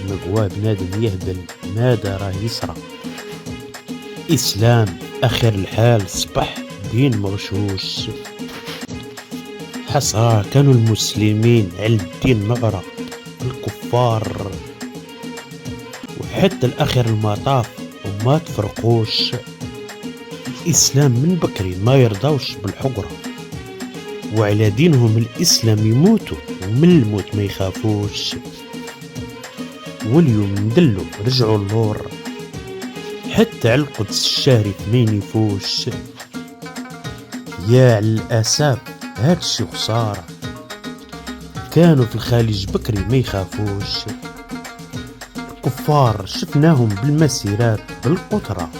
مقواه بنادم يهبل ماذا راه يصرى. إسلام آخر الحال صبح دين مغشوش. حسرة كانوا المسلمين على الدين نغرة الكفار، وحتى الآخر المطاف وما تفرقوش. الإسلام من بكري ما يرضوش بالحقرة، وعلى دينهم الإسلام يموتوا ومن الموت ما يخافوش. واليوم ندلو رجعوا اللور، حتى على القدس الشارف ما ينفوش. يا الأسف هادشي خسارة، كانوا في الخليج بكري ما يخافوش. الكفار شفناهم بالمسيرات بالقطرة،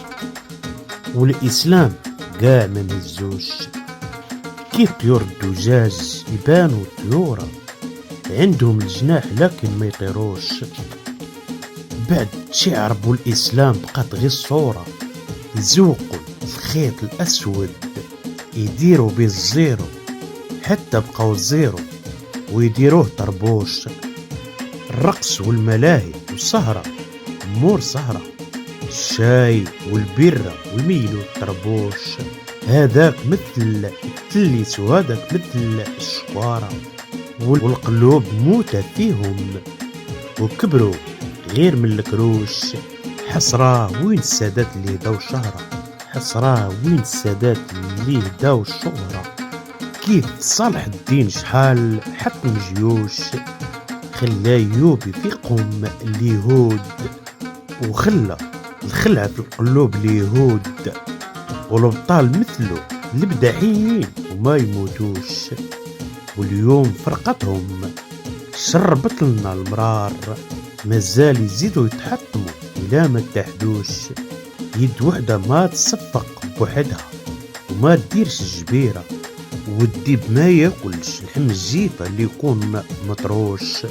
والإسلام قاع ما نهزوش. كيف طيور الدجاج يبانوا طيورة، عندهم الجناح لكن ما يطيروش. بعد شي عربوا الإسلام بقات غير الصورة، يزوقوا الخيط الأسود يديروا بيه الزيرو، حتى بقاو الزيرو ويديروه طربوش. الرقص والملاهي والسهرة مور سهرة، الشاي والبيرة ويميلوا الطربوش. هذاك مثل التليس وهذاك مثل الشقارة، والقلوب موتة فيهم وكبروا غير من الكروش. حسرة وين السادات اللي داو شهرة، حسرة وين السادات اللي داو الشهرة. كيف صالح الدين شحال حكم جيوش، خلى ايوب يفيقهم اليهود، وخلى الخلعة في القلوب اليهود. والابطال مثله البداحيين وما يموتوش، واليوم فرقتهم شربت لنا المرار. مازال يزيدوا يتحطموا الى ما اتحدوش. يد وحده ما تصفق بوحدها وما تديرش الجبيره، والديب ما ياكلش لحم الجيفه اللي يكون مطروش.